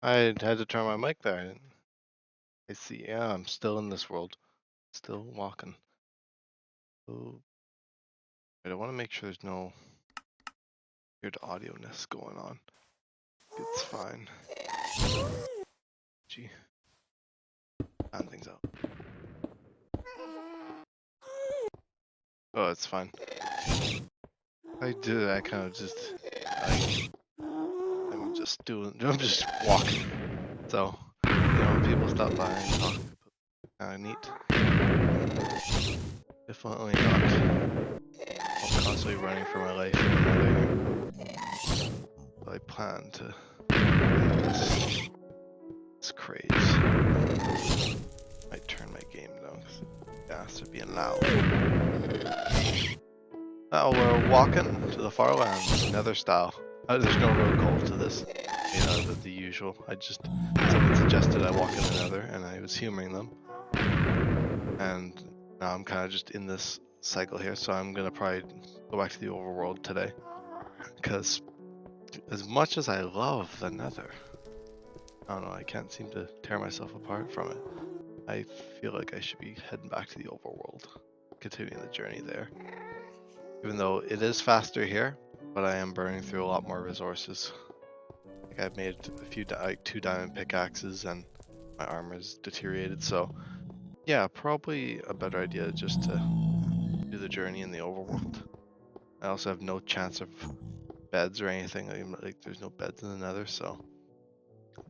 I had to turn my mic there. I see. Yeah, I'm still in this world. Still walking. Oh, wait, I want to make sure there's no weird audio-ness going on. It's fine. Gee. Find things out. Oh, it's fine. I kind of just, I'm just walking. So, when people stop by and talk, neat. Definitely not. I'm constantly running for my life. I plan to this. It's crazy. Might turn my game down because gas are being loud. Oh, we're walking to the Farlands, nether style. There's no real goal to this. The usual. Someone suggested I walk in the nether, and I was humoring them. And now I'm kind of just in this cycle here, so I'm gonna probably go back to the overworld today. Because as much as I love the nether, I don't know, I can't seem to tear myself apart from it. I feel like I should be heading back to the overworld, continuing the journey there. Even though it is faster here, but I am burning through a lot more resources. Like I've made a few, like 2 diamond pickaxes, and my armor's deteriorated. So yeah, probably a better idea just to do the journey in the overworld. I also have no chance of beds or anything. Like there's no beds in the nether, so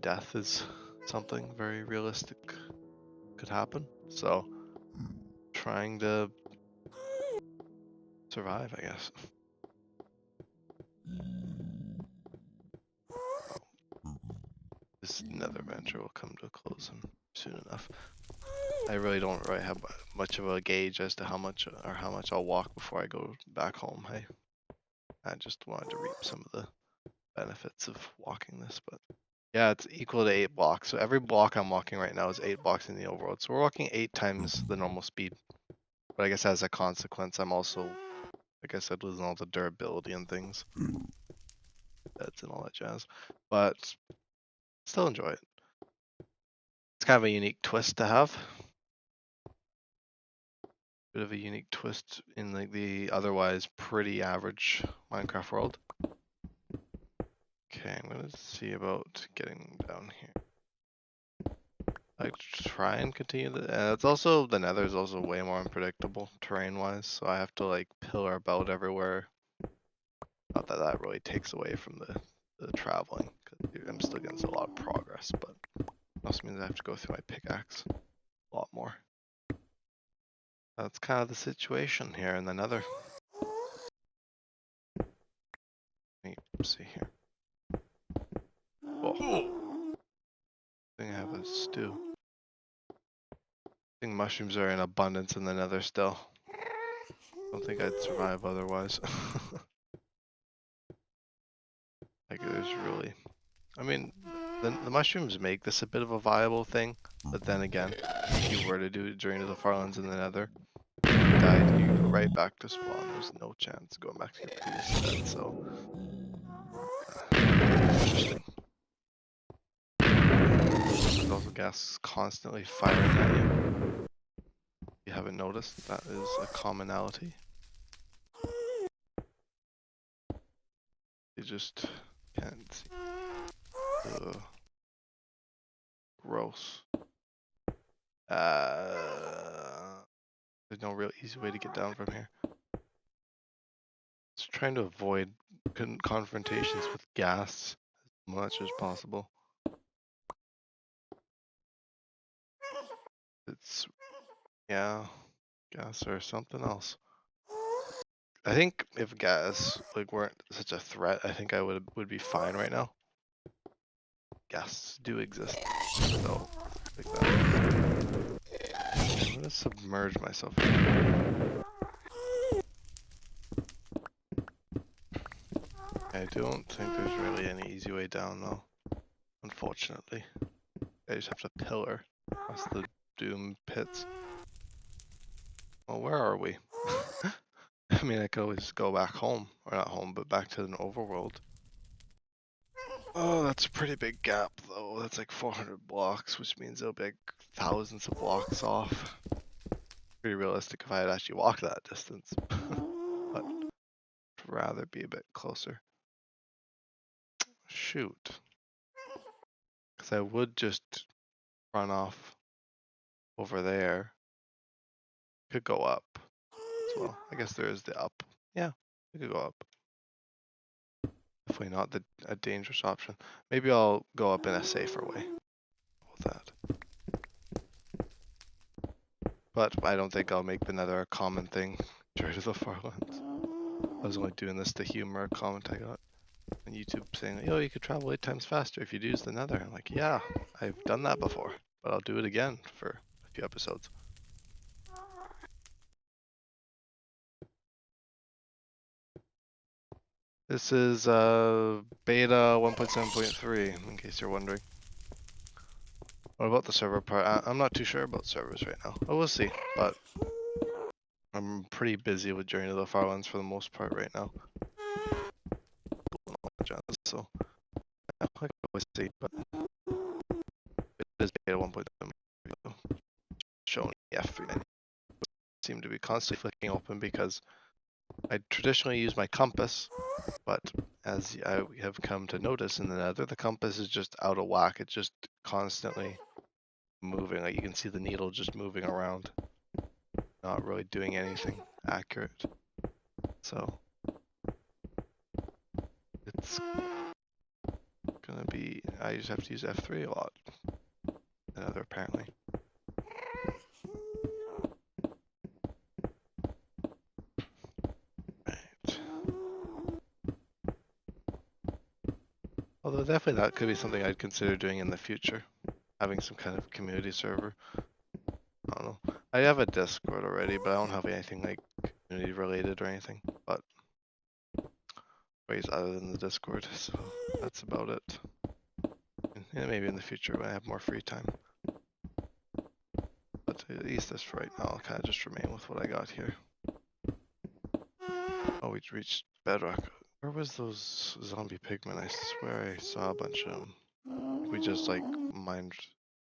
death is something very realistic could happen. So trying to survive, I guess. This Netherventure will come to a close soon enough. I really don't have much of a gauge as to how much I'll walk before I go back home. I just wanted to reap some of the benefits of walking this, but yeah, it's equal to 8 blocks. So every block I'm walking right now is 8 blocks in the overworld. So we're walking 8 times the normal speed. But I guess as a consequence, I'm also, like I said, losing all the durability and things. Beds and all that jazz. But still enjoy it. It's kind of a unique twist to have. Bit of a unique twist in like the otherwise pretty average Minecraft world. Okay, I'm gonna see about getting down here. I try and continue it's also, the nether is also way more unpredictable terrain-wise, so I have to like pillar about everywhere. Not that that really takes away from the traveling, because I'm still getting a lot of progress, but it also means I have to go through my pickaxe a lot more. That's kind of the situation here in the nether. Let's see here. Oh. I think I have a stew. I think mushrooms are in abundance in the nether still. Don't think I'd survive otherwise. Like there's really, I mean, the mushrooms make this a bit of a viable thing, but then again, if you were to do it during the Farlands in the nether, you died and you go right back to spawn. There's no chance going back to your previous bed, so interesting. There's also gas constantly firing at you. If you haven't noticed, that is a commonality. You just can't see. Ugh. Gross. There's no real easy way to get down from here. Just trying to avoid confrontations with gas as much as possible. It's, yeah, gas or something else. I think if gas like weren't such a threat, I think I would be fine right now. Gas do exist, so like that. I'm gonna submerge myself. I don't think there's really any easy way down though, unfortunately. I just have to pillar across the doom pits. Well, where are we? I mean, I could always go back home, or not home, but back to an overworld. Oh, that's a pretty big gap though. That's like 400 blocks, which means it'll be like thousands of blocks off. Pretty realistic if I had actually walked that distance. But I'd rather be a bit closer. Shoot. Because I would just run off over there. Could go up as well. I guess there is the up. Yeah, we could go up. Definitely not a dangerous option. Maybe I'll go up in a safer way with that. But I don't think I'll make the nether a common thing during the Farlands. I was only doing this to humor a comment I got on YouTube saying, yo, you could travel 8 times faster if you'd use the nether. I'm like, yeah, I've done that before, but I'll do it again for a few episodes. This is beta 1.7.3, in case you're wondering. What about the server part? I'm not too sure about servers right now. Oh, we'll see, but I'm pretty busy with Journey to the Farlands for the most part right now. So, yeah, I can always see, but it is beta 1.7. Showing F3 seem to be constantly flicking open because I traditionally use my compass, but as I have come to notice in the nether, the compass is just out of whack. It's just constantly moving. Like you can see the needle just moving around, not really doing anything accurate. So it's gonna be, I just have to use F3 a lot. Nether apparently. Right. Although definitely that could be something I'd consider doing in the future. Having some kind of community server. I don't know. I have a Discord already, but I don't have anything like community related or anything. But ways other than the Discord, so that's about it. And maybe in the future when I have more free time. But at least this for right now, I'll kind of just remain with what I got here. Oh, we reached bedrock. Where was those zombie pigmen? I swear I saw a bunch of them. We just like mined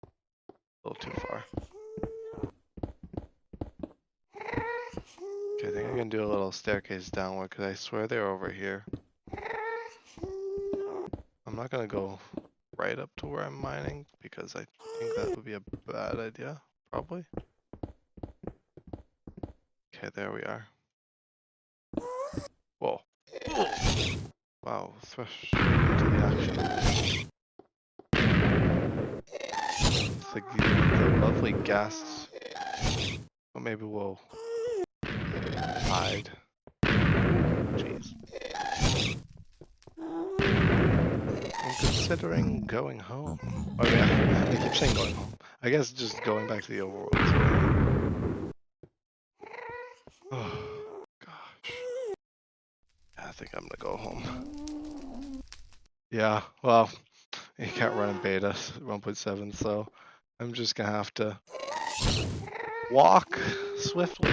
a little too far. Okay, I think I can do a little staircase downward because I swear they're over here. I'm not gonna go right up to where I'm mining because I think that would be a bad idea, probably. Okay, there we are. Whoa. Wow, thresh into the action. It's like the lovely ghasts. Well, maybe we'll hide. Jeez. I'm considering going home. Oh yeah, I keep saying going home. I guess just going back to the overworld. Oh, gosh. Yeah, I think I'm gonna go home. Yeah, well, you can't run in beta 1.7, so I'm just gonna have to walk swiftly.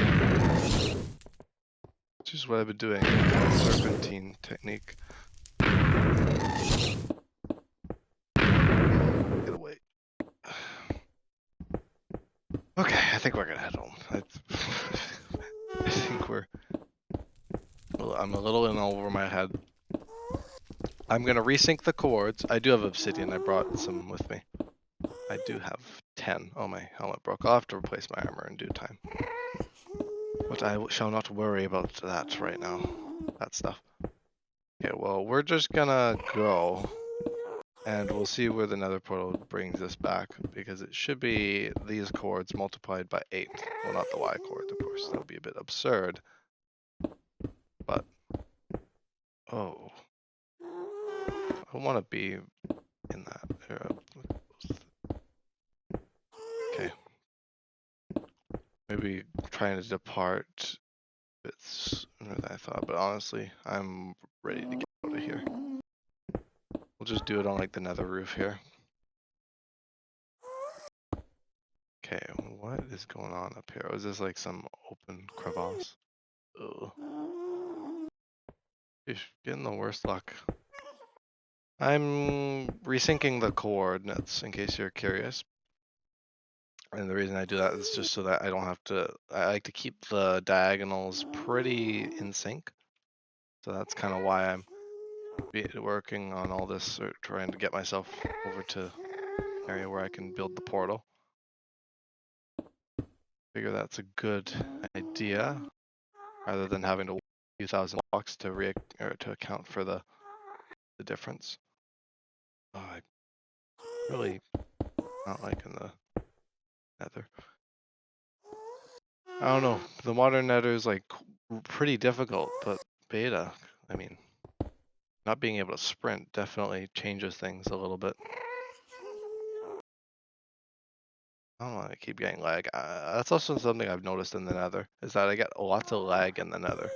Which is what I've been doing. Serpentine technique. Get away. Okay, I think we're gonna head home. I think we're. Well, I'm a little in over my head. I'm gonna resync the cords. I do have obsidian. I brought some with me. I do have 10. Oh, my helmet broke. I'll have to replace my armor in due time. But I shall not worry about that right now. That stuff. Okay, well, we're just gonna go. And we'll see where the nether portal brings us back, because it should be these cords multiplied by 8. Well, not the Y chord, of course. That would be a bit absurd. But, oh. I want to be in that era. Okay. Maybe trying to depart a bit sooner than I thought, but honestly, I'm ready to get out of here. We'll just do it on like the nether roof here. Okay, what is going on up here? Is this like some open crevasse? Ugh. You're getting the worst luck. I'm resyncing the coordinates in case you're curious. And the reason I do that is just so that I don't have to, I like to keep the diagonals pretty in sync. So that's kind of why I'm working on all this, or trying to get myself over to an area where I can build the portal. Figure that's a good idea, rather than having to walk a few thousand blocks to account for the difference. Oh, I really not liking the nether. I don't know. The modern nether is like pretty difficult, but beta, I mean, not being able to sprint definitely changes things a little bit. I don't know, I keep getting lag. That's also something I've noticed in the nether, is that I get lots of lag in the nether.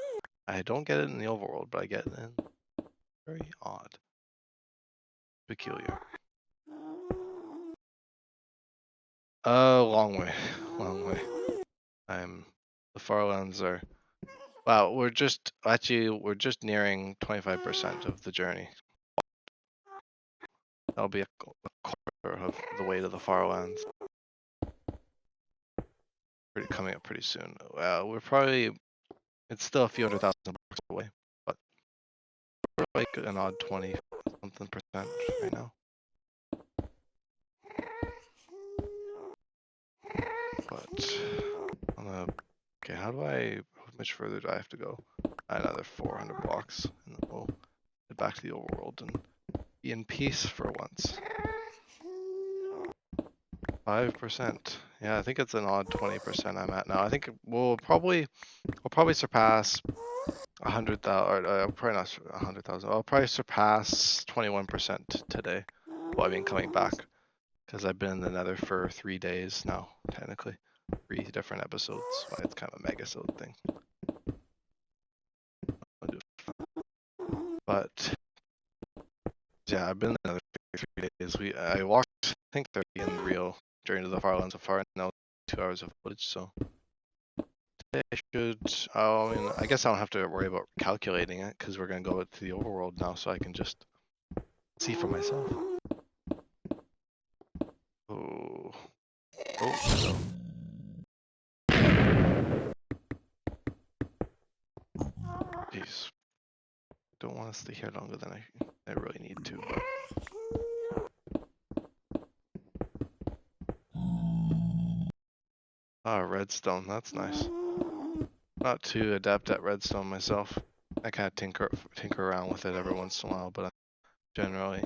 I don't get it in the overworld, but I get it in. Very odd. Peculiar. Long way. Long way. The Farlands are, wow, we're just nearing 25% of the journey. That'll be a quarter of the way to the Farlands. Coming up pretty soon. We're probably, it's still a few 100,000 bucks away, but we're like an odd 20-something% right now. But okay, how much further do I have to go? Another 400 blocks, and then we'll head back to the overworld and be in peace for once. 5%. Yeah, I think it's an odd 20% I'm at now. I think we'll probably surpass 100,000, or probably not 100,000. I'll probably surpass 21% today. Well, I mean, coming back, because I've been in the nether for 3 days now, technically. 3 different episodes. Why, it's kind of a Megasode thing. But yeah, I've been in the nether for 3 days. I walked, I think, 30 in the real journey to the Farlands so far, and now 2 hours of footage. So today I should. I mean, I guess I don't have to worry about calculating it because we're gonna go to the overworld now, so I can just see for myself. Oh, hello. Jeez, don't want to stay here longer than I really need to. Ah, redstone, that's nice. Not too adept at redstone myself. I kind of tinker around with it every once in a while, but I'm generally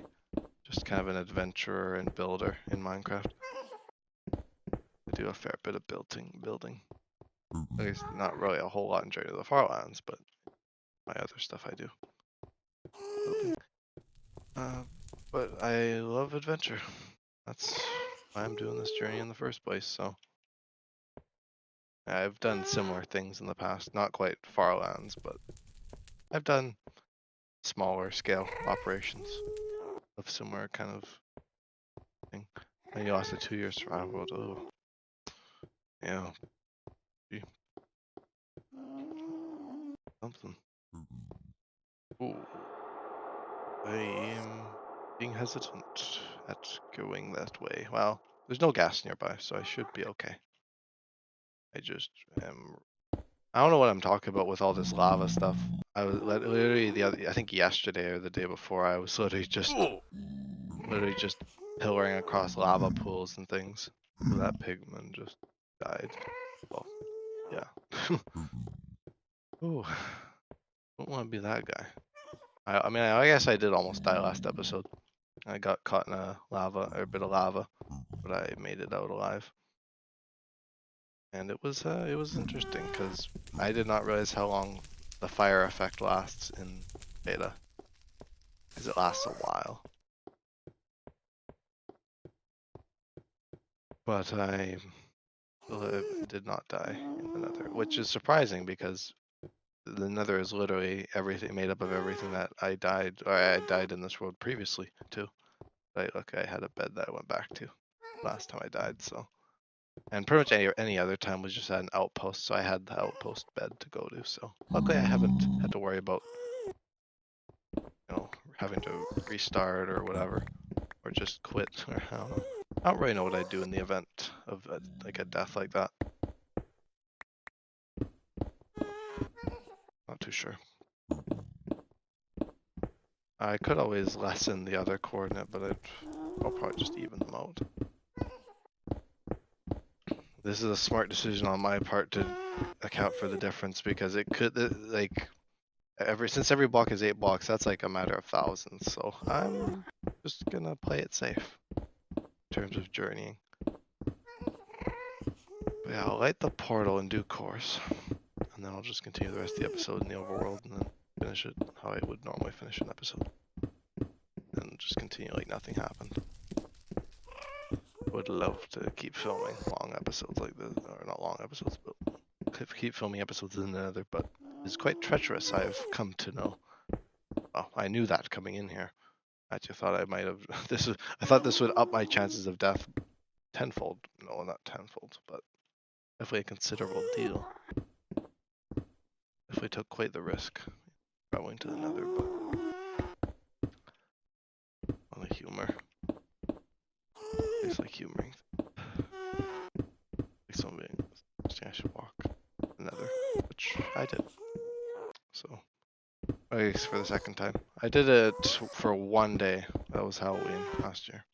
just kind of an adventurer and builder in Minecraft. I do a fair bit of building. At least not really a whole lot in Journey to the Farlands, but my other stuff I do. Building. But I love adventure. That's why I'm doing this journey in the first place, so. I've done similar things in the past, not quite Farlands, but I've done smaller scale operations of similar kind of thing. And you lost a 2-year survival world. Oh, yeah. Gee. Something. Ooh. I am being hesitant at going that way. Well, there's no gas nearby, so I should be okay. I just am. I don't know what I'm talking about with all this lava stuff. I was literally I think yesterday or the day before, I was literally just pillaring across lava pools and things. So that pigman just died. Well, yeah. Ooh, don't want to be that guy. I mean, I guess I did almost die last episode. I got caught in a bit of lava, but I made it out alive. And it was interesting because I did not realize how long the fire effect lasts in beta, because it lasts a while. But I did not die in the nether, which is surprising because the nether is literally everything, made up of everything that I died in this world previously too. Look, I had a bed that I went back to last time I died, so. And pretty much any other time was just at an outpost, so I had the outpost bed to go to. So luckily I haven't had to worry about, having to restart or whatever, or just quit, or I don't know. I don't really know what I'd do in the event of like a death like that. Not too sure. I could always lessen the other coordinate, but I'll probably just even them out. This is a smart decision on my part to account for the difference, because it could, like, since every block is 8 blocks, that's like a matter of thousands. So I'm just gonna play it safe in terms of journeying. But yeah, I'll light the portal in due course, and then I'll just continue the rest of the episode in the overworld, and then finish it how I would normally finish an episode, and just continue like nothing happened. Would love to keep filming long episodes like this, or not long episodes, but keep filming episodes in the Nether, but it's quite treacherous, I've come to know. Well, I knew that coming in here. I actually thought I might have I thought this would up my chances of death tenfold. No, not tenfold, but definitely a considerable deal. Definitely took quite the risk traveling to the Nether, but on the humor. It's like humoring. Like something I should walk the Nether, which I did. So I guess for the second time. I did it for one day. That was Halloween last year.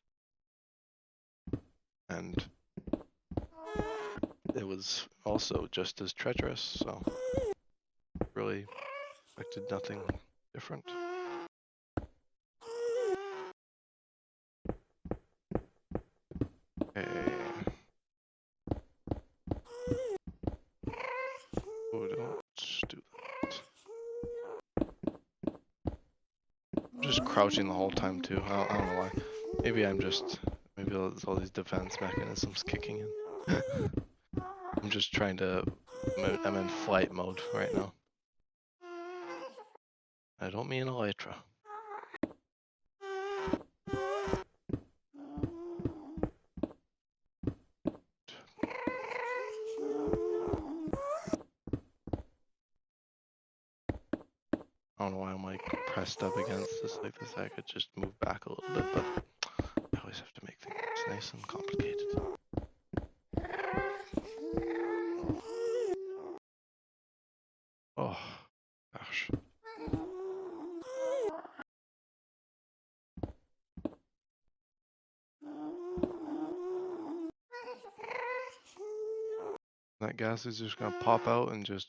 And it was also just as treacherous, so really expected nothing different. Okay. Oh, don't do that. I'm just crouching the whole time too. I don't know why. Maybe there's all these defense mechanisms kicking in. I'm just trying to, I'm in flight mode right now. I don't mean elytra. I don't know why I'm like pressed up against this like this. I could just move back a little bit, but I always have to make things nice and complicated. Oh, gosh. That gas is just gonna pop out and just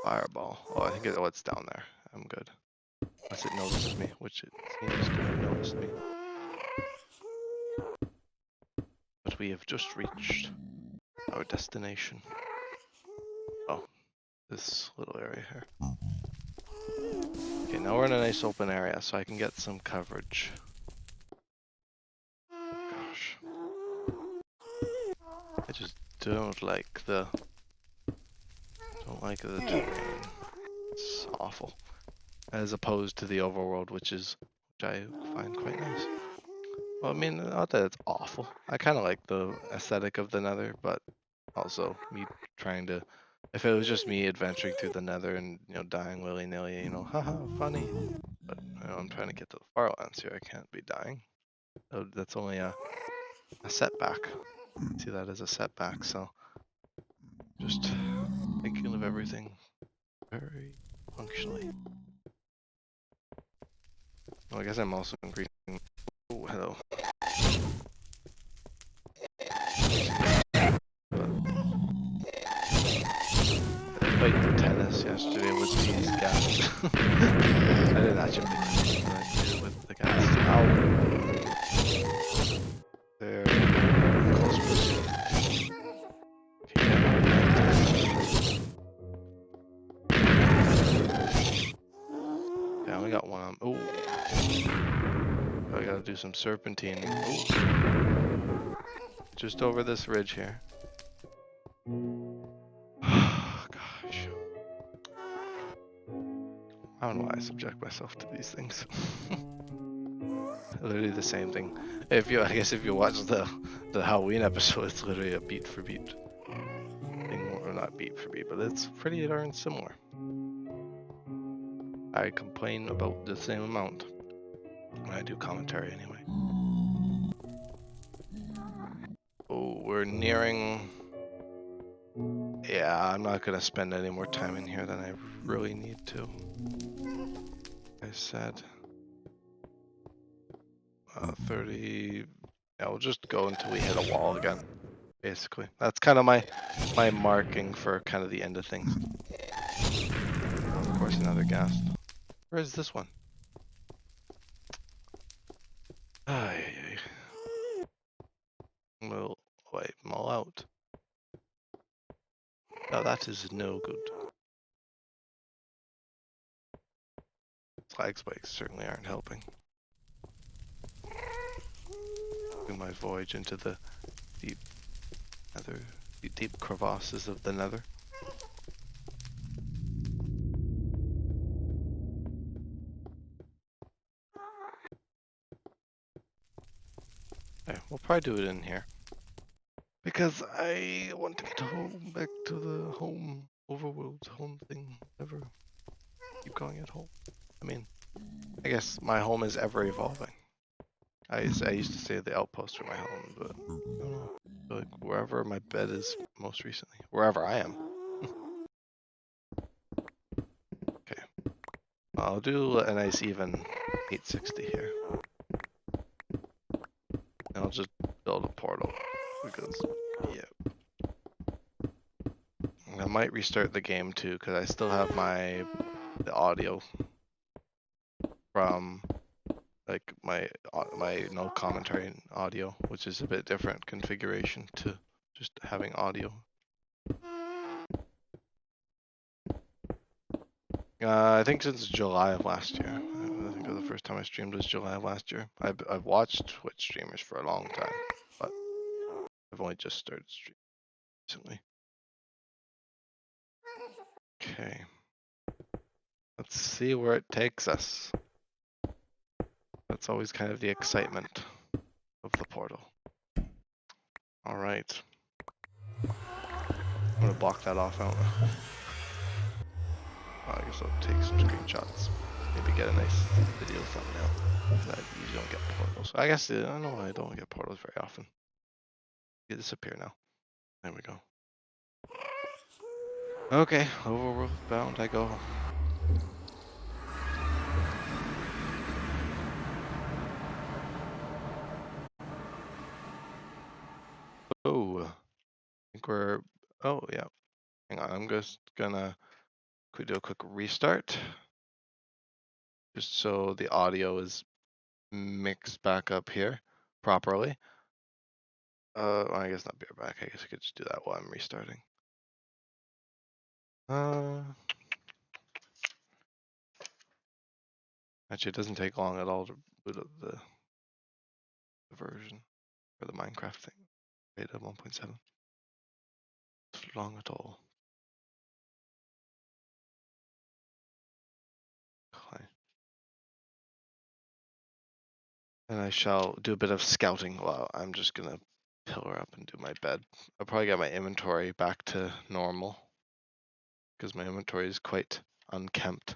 fireball. Oh, I think it's down there. I'm good. Unless it notices me, which it seems to have noticed me. But we have just reached our destination. Oh, this little area here. Okay, now we're in a nice open area, so I can get some coverage. Gosh. I just don't like the terrain. It's awful. As opposed to the overworld, which I find quite nice. Well, I mean, not that it's awful. I kind of like the aesthetic of the Nether, but also me trying to, if it was just me adventuring through the Nether and, dying willy-nilly, haha, funny. But, I'm trying to get to the Farlands here. I can't be dying. That's only a setback. See that as a setback, so just thinking of everything very functionally. Well, I guess I'm also increasing. Oh, hello. I played tennis yesterday with these guys. I didn't actually play tennis, but I did it with the guys. Ow. They're close pursuit. Yeah, I only got one. Oh. I gotta do some serpentine. Ooh. Just over this ridge here. Gosh. I don't know why I subject myself to these things. Literally the same thing. I guess if you watch the Halloween episode, it's literally a beat for beat thing, or not beat for beat, but it's pretty darn similar. I complain about the same amount when I do commentary anyway. Oh, we're nearing... Yeah, I'm not gonna spend any more time in here than I really need to. I said 30. Yeah, we'll just go until we hit a wall again. Basically, that's kind of my marking for kind of the end of things. Of course, another ghast. Where is this one? Ay, we'll wipe them all out. Now that is no good. Flag spikes certainly aren't helping. Do my voyage into the deep nether, the deep crevasses of the nether. Okay, we'll probably do it in here. Because I want to get home, back to the home, overworld home thing, never keep calling it home. I mean, I guess my home is ever evolving. I used to say the outposts were my home, but I don't know. Like wherever my bed is most recently, wherever I am. Okay, I'll do a nice even 860 here. And I'll just build a portal because, yeah. I might restart the game too because I still have the audio from like my no commentary audio, which is a bit different configuration to just having audio. I think since July of last year. I think the first time I streamed was July of last year. I've watched Twitch streamers for a long time, but I've only just started streaming recently. Okay. Let's see where it takes us. That's always kind of the excitement of the portal. All right. I'm gonna block that off out. I guess I'll take some screenshots. Maybe get a nice video thumbnail. I usually don't get portals. I guess I don't know why I don't get portals very often. They disappear now. There we go. Okay, overworld bound I go. Oh, I think we're. Oh yeah. Hang on, I'm just gonna do a quick restart, just so the audio is mixed back up here properly. I guess not be right back. I guess I could just do that while I'm restarting. Actually, it doesn't take long at all to boot up the version for the Minecraft thing. Beta 1.7. It's long at all. Okay. And I shall do a bit of scouting. Well, I'm just gonna pillar up and do my bed. I'll probably get my inventory back to normal because my inventory is quite unkempt.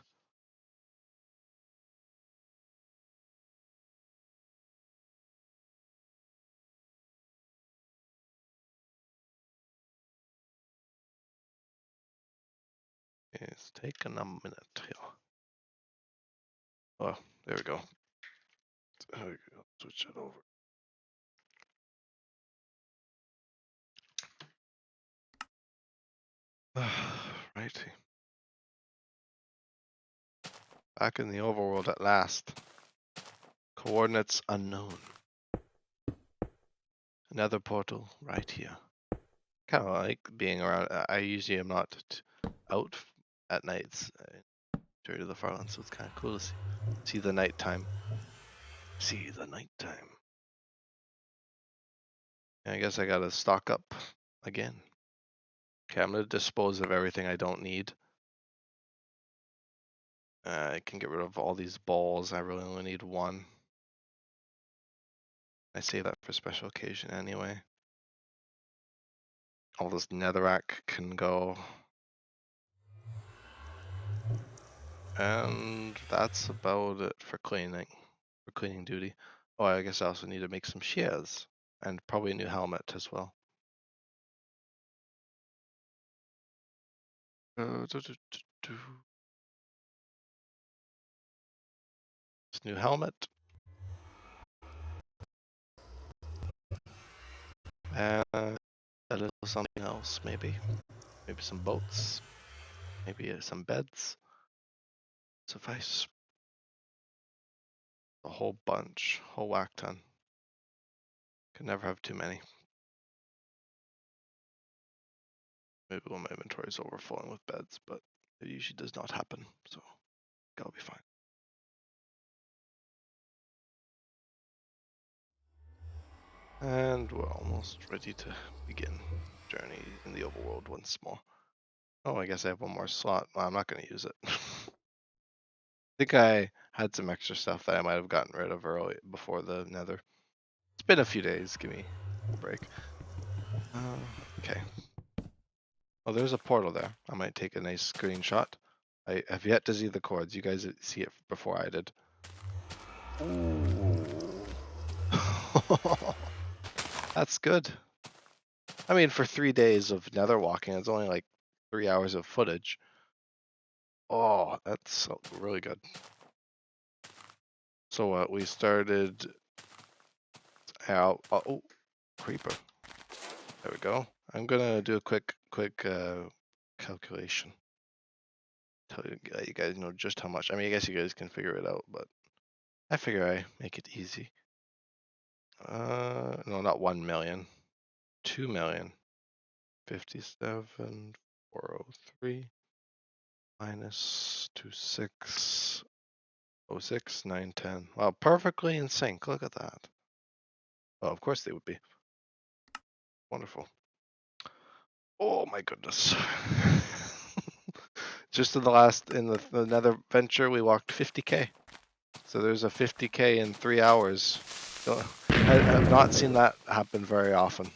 It's taking a minute here. Oh, there we go. Switch it over. Righty. Back in the overworld at last. Coordinates unknown. Another portal right here. Kind of like being around. I usually am not out at nights during the Farlands, so it's kind of cool to see the nighttime. See the nighttime. I guess I gotta stock up again. Okay, I'm gonna dispose of everything I don't need. I can get rid of all these balls. I really only need one. I save that for special occasion anyway. All this netherrack can go. And that's about it for cleaning. For cleaning duty. Oh, I guess I also need to make some shears. And probably a new helmet as well. This new helmet. And a little something else, maybe. Maybe some boats. Maybe some beds. Suffice. A whole bunch. Whole whack ton. Can never have too many. Maybe when my inventory is overflowing with beds, but it usually does not happen, so I'll be fine. And we're almost ready to begin journey in the overworld once more. Oh, I guess I have one more slot. Well, I'm not going to use it. I think I had some extra stuff that I might have gotten rid of early before the nether. It's been a few days. Give me a break. Okay. Oh, there's a portal there. I might take a nice screenshot. I have yet to see the cords. You guys see it before I did. Ooh. That's good. I mean, for 3 days of nether walking, it's only like 3 hours of footage. Oh, that's really good. So we started out. Oh, creeper. There we go. I'm gonna do a quick calculation. Tell you guys know just how much. I mean, I guess you guys can figure it out, but I figure I make it easy. No, not 1 million. 2 million. 57,403 minus 2606,910. Wow, perfectly in sync. Look at that. Oh, of course they would be. Wonderful. Oh my goodness. Just in the Netherventure, we walked 50k. So there's a 50k in 3 hours. I have not seen that happen very often.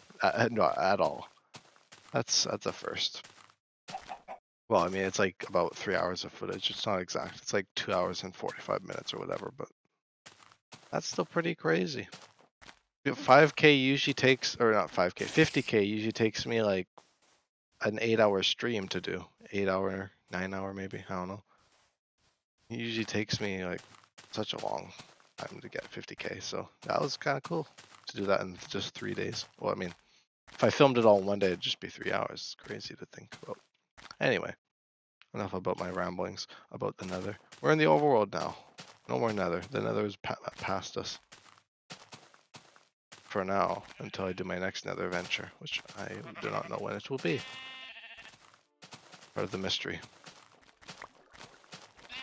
Not at all. That's a first. Well, I mean, it's like about 3 hours of footage. It's not exact. It's like 2 hours and 45 minutes or whatever, but that's still pretty crazy. 5k usually takes, or not 5k, 50k usually takes me like an 8-hour stream to do. 8-hour, 9-hour maybe, I don't know. It usually takes me like such a long time to get 50k, so that was kind of cool to do that in just 3 days. Well, I mean, if I filmed it all in one day, it'd just be 3 hours. It's crazy to think about. Anyway, enough about my ramblings about the nether. We're in the overworld now. No more nether. The nether is past us. For now, until I do my next nether venture, which I do not know when it will be. Part of the mystery.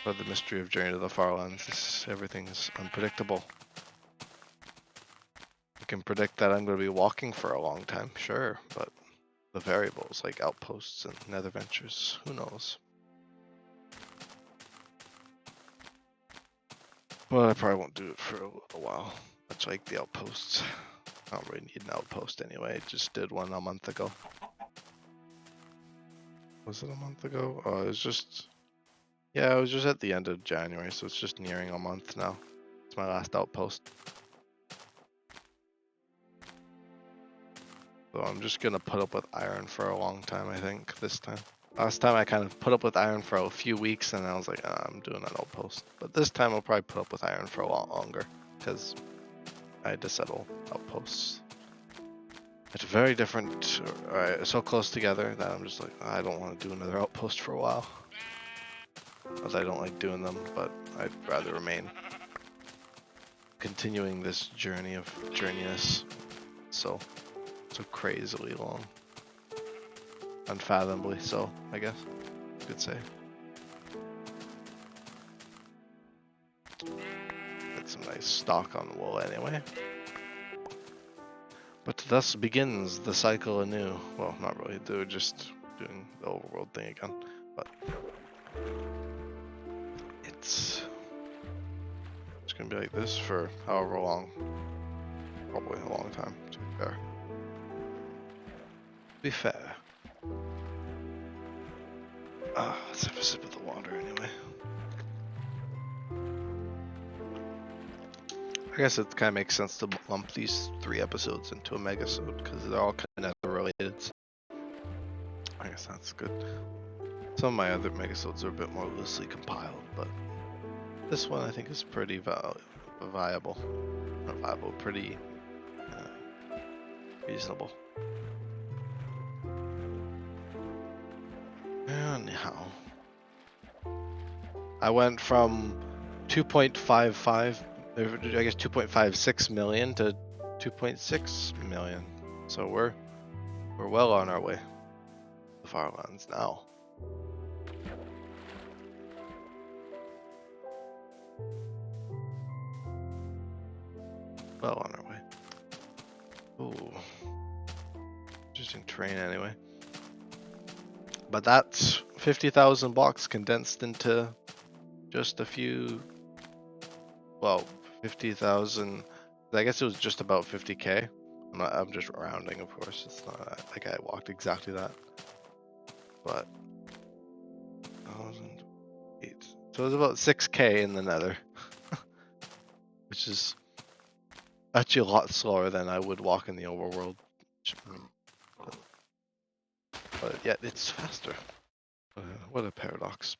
Part of the mystery of Journey to the Farlands. Everything's unpredictable. I can predict that I'm going to be walking for a long time, sure, but the variables like outposts and nether ventures, who knows? But I probably won't do it for a little while, much like the outposts. I don't really need an outpost anyway, I just did one a month ago. Was it a month ago? Oh, it was just... Yeah, it was just at the end of January, so it's just nearing a month now. It's my last outpost. So I'm just gonna put up with iron for a long time, I think, this time. Last time I kind of put up with iron for a few weeks and I was like, I'm doing an outpost. But this time I'll probably put up with iron for a lot longer because I had to settle outposts. It's very different, so close together that I'm just like, I don't want to do another outpost for a while. As I don't like doing them, but I'd rather remain continuing this journey of journeyness. So crazily long. Unfathomably so, I guess you could say. Get some nice stock on wool anyway. But thus begins the cycle anew. Well, not really, they're just doing the overworld thing again. But it's gonna be like this for however long. Probably a long time, to be fair. Let's have a sip of the water anyway. I guess it kind of makes sense to lump these 3 episodes into a Megasode because they're all kind of related. So I guess that's good. Some of my other Megasodes are a bit more loosely compiled, but this one I think is pretty viable. Not viable, pretty reasonable. Anyhow, I went from 2.55, I guess 2.56 million to 2.6 million. So we're well on our way to Farlands now. Well on our way. Ooh. Interesting terrain anyway. But that's 50,000 blocks condensed into just a few, well, 50,000. I guess it was just about 50k. I'm just rounding, of course. It's not like I walked exactly that. But 1,008. So it was about 6k in the nether. Which is actually a lot slower than I would walk in the overworld. But yet it's faster. What a paradox.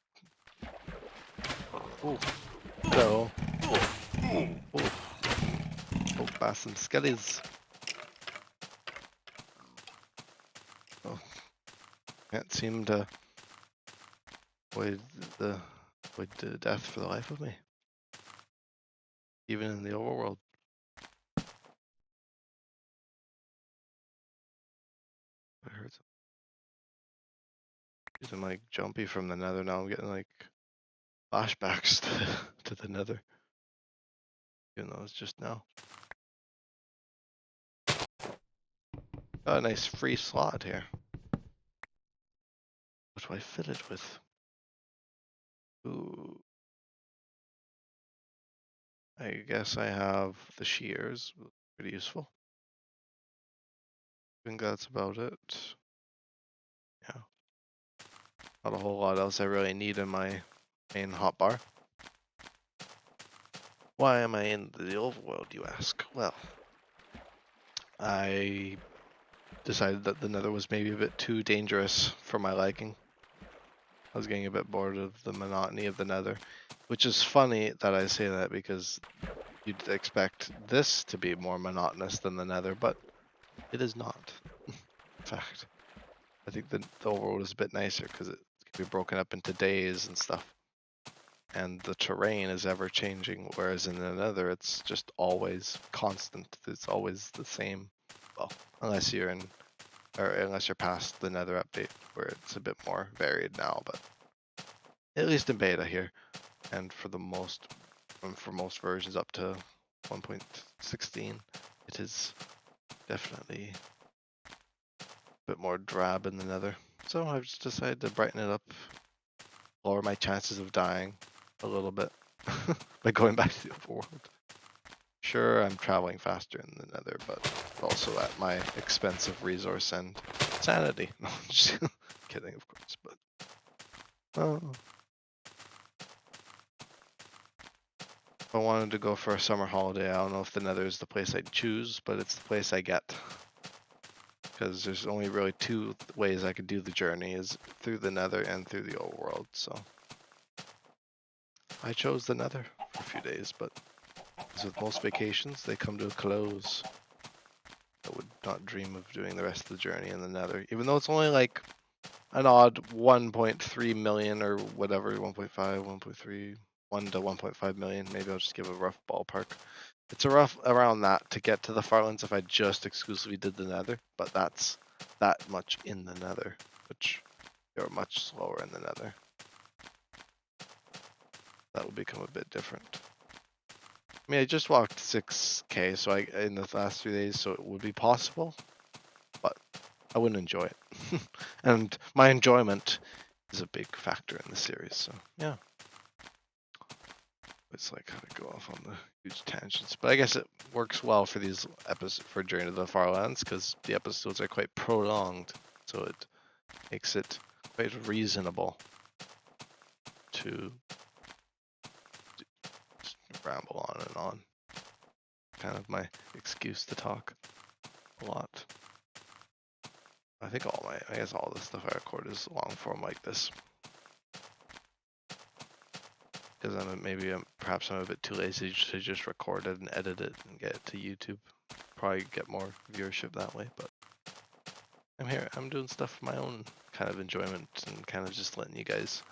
Ooh. Hello. Ooh. Oh, past some skellies. Oh. Can't seem to avoid the death for the life of me. Even in the overworld. I heard something. I'm like jumpy from the nether now. I'm getting like flashbacks to the nether. Even though it's just now. Got a nice free slot here. What do I fill it with? Ooh. I guess I have the shears. Pretty useful. I think that's about it. Yeah. Not a whole lot else I really need in my main hotbar. Why am I in the overworld, you ask? Well, I decided that the nether was maybe a bit too dangerous for my liking. I was getting a bit bored of the monotony of the nether, which is funny that I say that because you'd expect this to be more monotonous than the nether, but it is not. In fact, I think the overworld is a bit nicer because it can be broken up into days and stuff. And the terrain is ever changing, whereas in the nether it's just always constant. It's always the same. Well, unless you're in, or unless you're past the nether update where it's a bit more varied now, but at least in beta here, and for most versions up to 1.16, it is definitely a bit more drab in the nether. So I've just decided to brighten it up, lower my chances of dying a little bit by going back to the overworld. Sure, I'm traveling faster in the nether, but also at my expensive resource and sanity. No, just kidding, of course, but if I wanted to go for a summer holiday, I don't know if the nether is the place I'd choose, but it's the place I get. Because there's only really 2 ways I could do the journey, is through the nether and through the overworld, so I chose the nether for a few days, but as with most vacations, they come to a close. I would not dream of doing the rest of the journey in the nether, even though it's only like an odd 1.3 million or whatever, 1.5, 1.3, 1 to 1.5 million. Maybe I'll just give a rough ballpark. It's a rough around that to get to the Farlands if I just exclusively did the nether, but that's that much in the nether, which you're much slower in the nether. That will become a bit different. I mean, I just walked 6k, so in the last 3 days, so it would be possible, but I wouldn't enjoy it. And my enjoyment is a big factor in the series, so yeah. It's like how to go off on the huge tangents, but I guess it works well for these episodes for Journey to the Farlands because the episodes are quite prolonged, so it makes it quite reasonable to ramble on and on. kind of my excuse to talk a lot. I think I guess all the stuff I record is long form like this. Because perhaps I'm a bit too lazy to just record it and edit it and get it to YouTube. Probably get more viewership that way, but I'm doing stuff for my own kind of enjoyment and kind of just letting you guys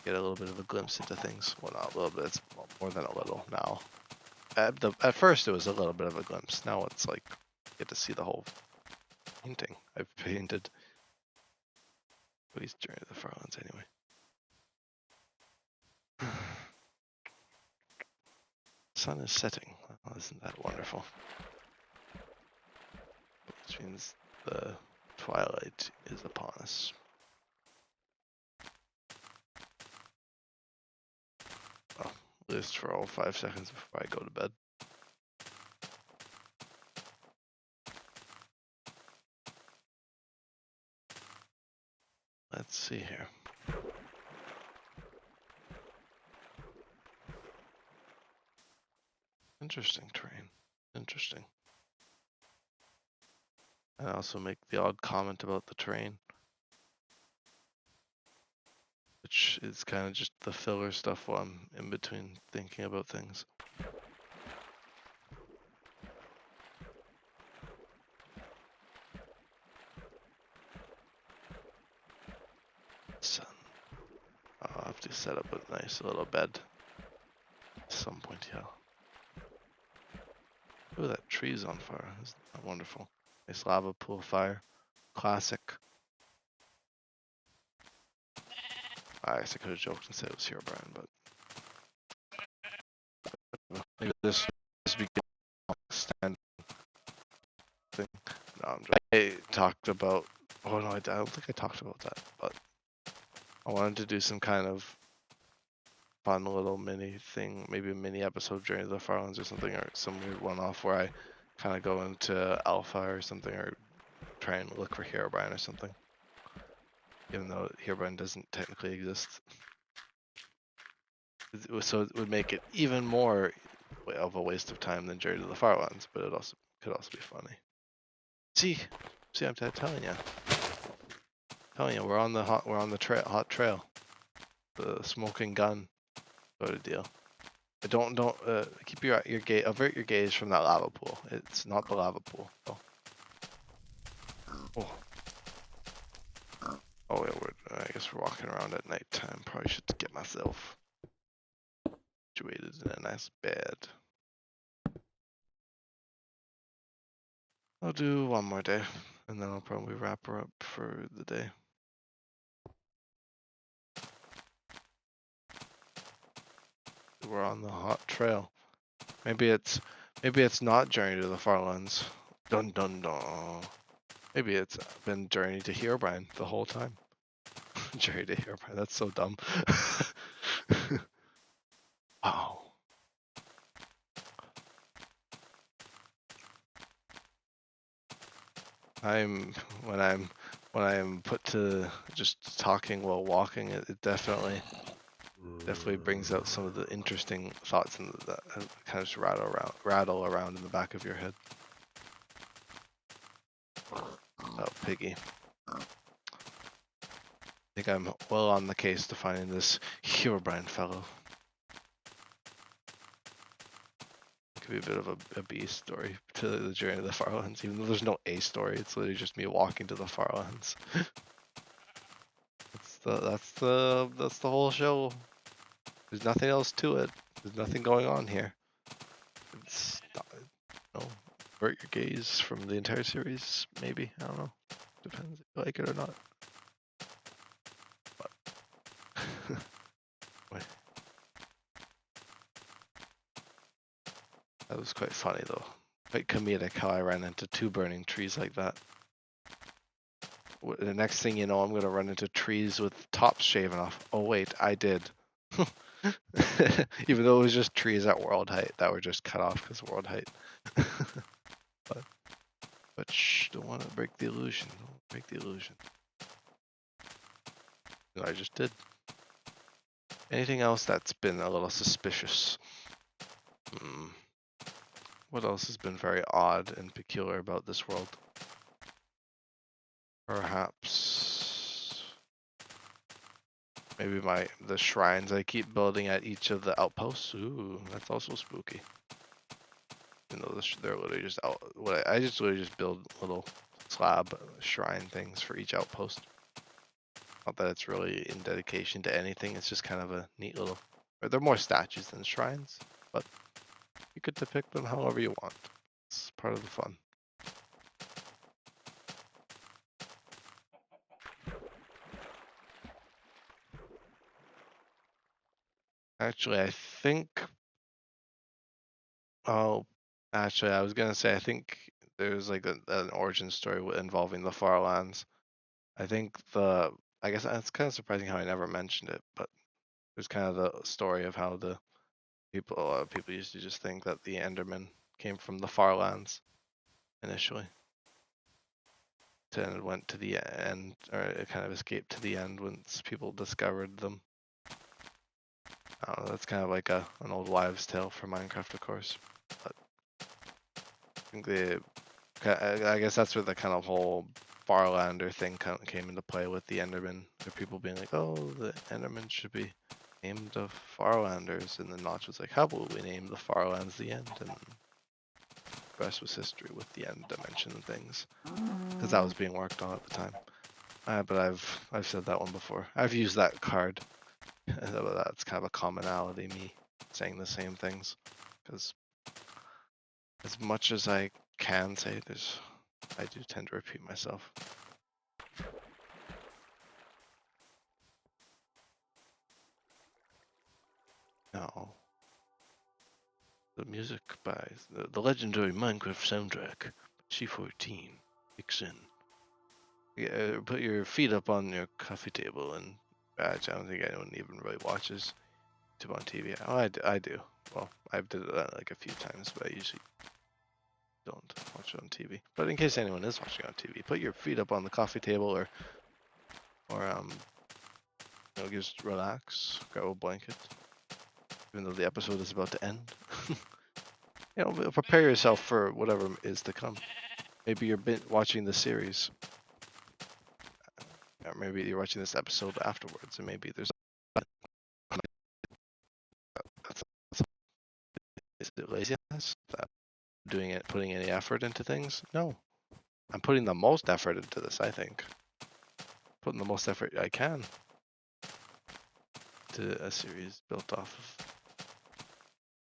get a little bit of a glimpse into things. Well, not a little bit, it's more than a little now. At first it was a little bit of a glimpse. Now it's like, get to see the whole painting I've painted. At least during the Farlands anyway. The sun is setting. Oh, isn't that wonderful? Which means the twilight is upon us. Well, at least for all 5 seconds before I go to bed. Let's see here. Interesting terrain. Interesting. I also make the odd comment about the terrain, which is kind of just the filler stuff while I'm in between thinking about things. Sun. I'll have to set up a nice little bed at some point, yeah. Ooh, that tree's on fire. Isn't that wonderful? Nice lava pool fire. Classic. I guess I could have joked and said it was Herobrine, but maybe this be stand thing. No, I talked about. Oh no, I don't think I talked about that, but I wanted to do some kind of fun little mini thing, maybe a mini episode during the Farlands or something, or some weird one-off where I kind of go into Alpha or something, or try and look for Herobrine or something. Even though Herobrine doesn't technically exist. So it would make it even more of a waste of time than Journey to the Farlands, but it also could also be funny. See, I'm telling you, we're on the hot trail, the smoking gun sort of deal. Don't keep avert your gaze from that lava pool. It's not the lava pool. Oh, oh yeah, I guess we're walking around at night time. Probably should get myself situated in a nice bed. I'll do one more day, and then I'll probably wrap her up for the day. We're on the hot trail. Maybe it's not Journey to the Farlands. Dun dun dun. Maybe it's been Journey to Herobrine the whole time. Journey to Herobrine. That's so dumb. Wow. When I'm put to just talking while walking, it definitely brings out some of the interesting thoughts and that kind of just rattle around in the back of your head. Oh, piggy. I think I'm well on the case to finding this Herobrine fellow. It could be a bit of a B story to the Journey to the Farlands, even though there's no A story. It's literally just me walking to the Farlands. That's the whole show. There's nothing else to it. There's nothing going on here. It's not, avert your gaze from the entire series, maybe. I don't know. Depends if you like it or not. But that was quite funny though. Quite comedic how I ran into 2 burning trees like that. The next thing you know, I'm gonna run into trees with tops shaven off. Oh wait, I did. Even though it was just trees at world height that were just cut off because world height. but shh, don't want to break the illusion. Don't break the illusion. I just did. Anything else that's been a little suspicious? What else has been very odd and peculiar about this world? Perhaps maybe the shrines I keep building at each of the outposts. Ooh, that's also spooky. You know, they're literally just out. I just literally just build little slab shrine things for each outpost. Not that it's really in dedication to anything. It's just kind of a neat little. Or they're more statues than shrines, but you could depict them however you want. It's part of the fun. Actually, I think. Oh, actually, I was gonna say I think there's like an origin story involving the Farlands. I think I guess it's kind of surprising how I never mentioned it, but there's kind of the story of how a lot of people used to just think that the Enderman came from the Farlands initially. Then it went to the end, or it kind of escaped to the end once people discovered them. I don't know, that's kind of like an old wives' tale for Minecraft, of course. But I think I guess that's where the kind of whole Farlander thing came into play with the Enderman. There people being like, "Oh, the Enderman should be named the Farlanders," and then Notch was like, "How will we name the Farlands the End?" And the rest was history with the end dimension and things, because that was being worked on at the time. But I've said that one before. I've used that card. That's kind of a commonality, me saying the same things, because as much as I can say, I do tend to repeat myself. No. The music by the legendary Minecraft soundtrack, C14, kicks in. Yeah, put your feet up on your coffee table and I don't think anyone even really watches YouTube on TV. Oh, I do. Well, I've did that like a few times, but I usually don't watch it on TV. But in case anyone is watching on TV, put your feet up on the coffee table or just relax, grab a blanket, even though the episode is about to end. Prepare yourself for whatever is to come. Maybe you're watching the series, or maybe you're watching this episode afterwards, and maybe there's. Is it laziness? That putting any effort into things? No, I'm putting the most effort into this. I think putting the most effort I can to a series built off of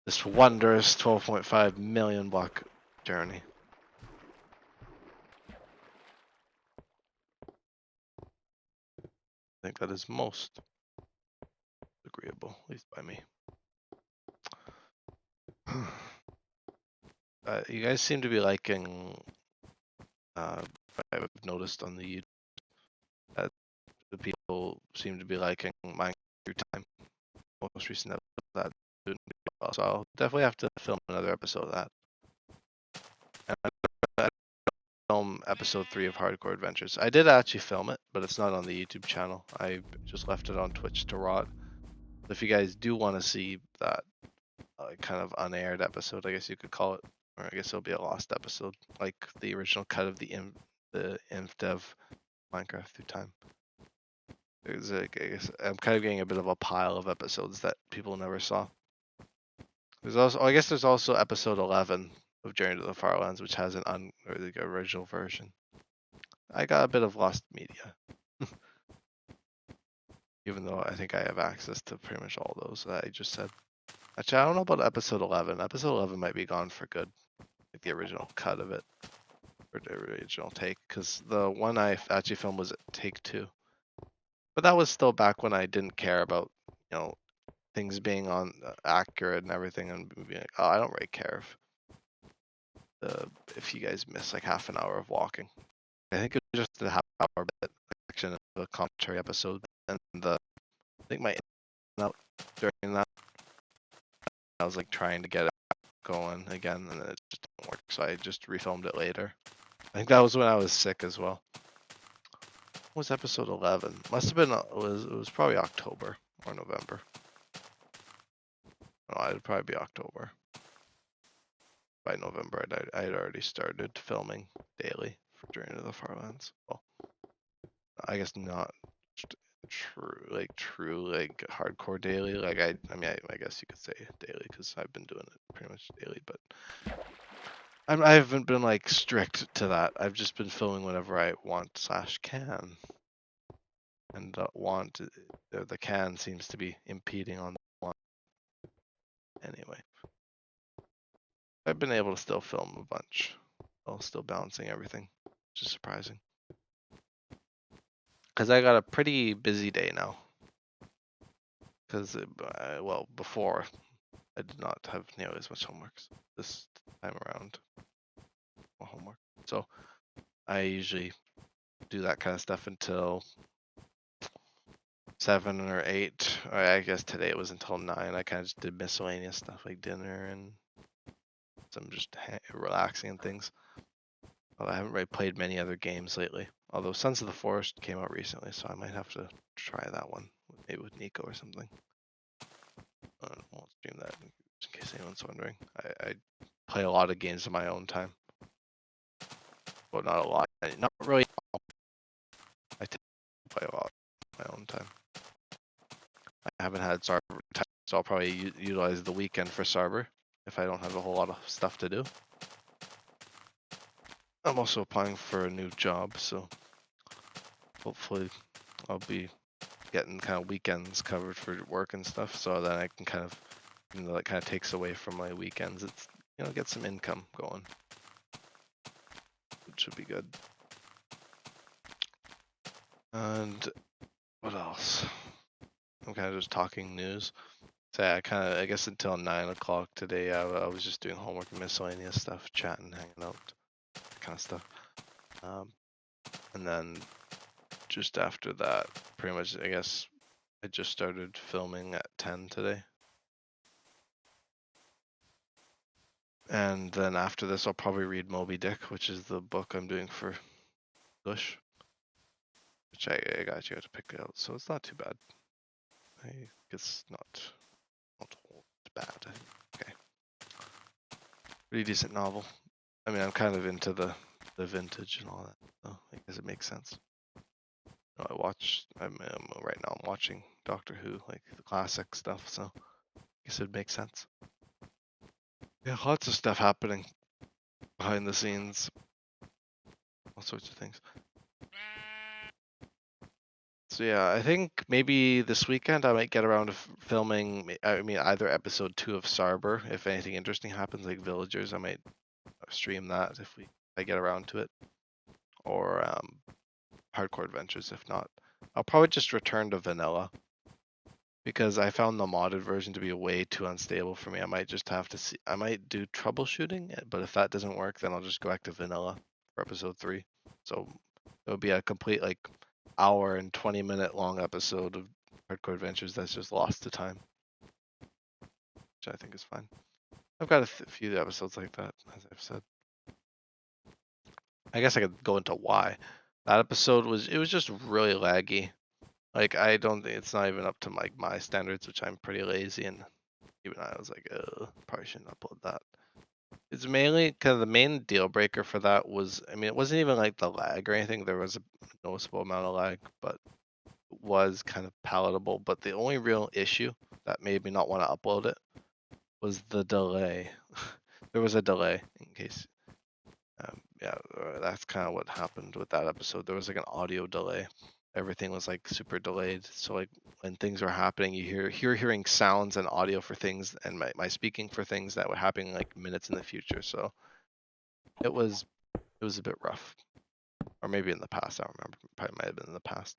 this wondrous 12.5 million block journey. I think that is most agreeable, at least by me. You guys seem to be liking. I've noticed on the YouTube that the people seem to be liking Minecraft through time. Most recent episode of that doing well, so I'll definitely have to film another episode of that. And I film episode 3 of Hardcore Adventures. I did actually film it, but it's not on the YouTube channel. I just left it on Twitch to rot. If you guys do want to see that kind of unaired episode, I guess you could call it, or I guess it'll be a lost episode, like the original cut of the Inf Dev Minecraft through time. I guess I'm kind of getting a bit of a pile of episodes that people never saw. I guess there's also episode 11 of Journey to the Farlands, which has the original version. I got a bit of lost media, even though I think I have access to pretty much all those that I just said. Actually, I don't know about episode 11. Episode 11 might be gone for good, like the original cut of it, or the original take, because the one I actually filmed was take 2. But that was still back when I didn't care about, things being on accurate and everything, and being like, oh, I don't really care if you guys miss like half an hour of walking. I think it was just a half hour bit section of the commentary episode, and I think my out during that, I was like trying to get it going again, and it just didn't work, so I just refilmed it later. I think that was when I was sick as well. What was episode 11? Must have been it was probably October or November. No, it'd probably be October. by November, I had already started filming daily for Journey to the Farlands. Well, I guess not true like hardcore daily. Like I guess you could say daily because I've been doing it pretty much daily, but I haven't been like strict to that. I've just been filming whenever I want / can, and the can seems to be impeding on the want. Anyway, I've been able to still film a bunch while still balancing everything, which is surprising. Because I got a pretty busy day now. Because well, before I did not have nearly as much homework this time around. Homework, so I usually do that kind of stuff until 7 or 8. Or I guess today it was until 9. I kind of just did miscellaneous stuff like dinner and some just relaxing and things. Well, I haven't really played many other games lately. Although Sons of the Forest came out recently, so I might have to try that one, maybe with Nico or something. I won't stream that in case anyone's wondering. I play a lot of games in my own time. Well, not a lot. Not really. I tend to play a lot in my own time. I haven't had Sarber time, so I'll probably utilize the weekend for Sarber if I don't have a whole lot of stuff to do. I'm also applying for a new job, so hopefully I'll be getting kind of weekends covered for work and stuff, so then I can kind of, that kind of takes away from my weekends. It's, get some income going, which should be good. And what else? I'm kind of just talking news. So yeah, I guess until 9 o'clock today, I was just doing homework and miscellaneous stuff, chatting, hanging out, that kind of stuff. And then just after that, pretty much, I guess I just started filming at 10 today. And then after this, I'll probably read Moby Dick, which is the book I'm doing for English, which I got you to pick it out, so it's not too bad. I guess not bad. Okay. Pretty decent novel. I mean, I'm kind of into the vintage and all that, so I guess it makes sense. Right now I'm watching Doctor Who, like the classic stuff, so I guess it would make sense. Yeah, lots of stuff happening behind the scenes. All sorts of things. So yeah, I think maybe this weekend I might get around to filming, either episode 2 of Sarber. If anything interesting happens, like Villagers, I might stream that if I get around to it. Or Hardcore Adventures, if not. I'll probably just return to vanilla. Because I found the modded version to be way too unstable for me. I might just have to see. I might do troubleshooting, but if that doesn't work, then I'll just go back to vanilla for episode 3. So it would be a complete like hour and 20-minute long episode of Hardcore Adventures that's just lost to time, which I think is fine. I've got a few episodes like that, as I've said. I guess I could go into why. That episode was just really laggy. Like I don't think it's not even up to like my standards, which I'm pretty lazy, and even I was like, probably shouldn't upload that. It's mainly kind of the main deal breaker for that was, it wasn't even like the lag or anything. There was a noticeable amount of lag, but it was kind of palatable. But the only real issue that made me not want to upload it was the delay. There was a delay in case. That's kind of what happened with that episode. There was like an audio delay. Everything was like super delayed. So like when things were happening, you're hearing sounds and audio for things, and my speaking for things that were happening like minutes in the future. So it was a bit rough, or maybe in the past. I don't remember. Probably might have been in the past.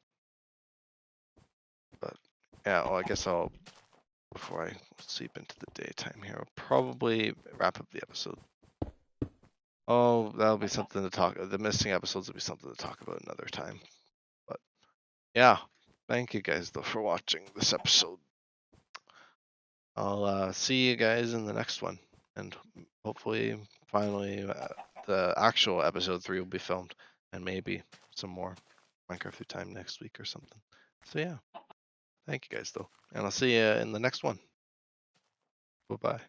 But yeah, well, I guess before I sleep into the daytime here, I'll probably wrap up the episode. Oh, that'll be something to talk. The missing episodes will be something to talk about another time. But yeah, thank you guys though for watching this episode. I'll see you guys in the next one, and hopefully, finally, the actual episode 3 will be filmed, and maybe some more Minecraft through time next week or something. So yeah, thank you guys though, and I'll see you in the next one. Bye bye.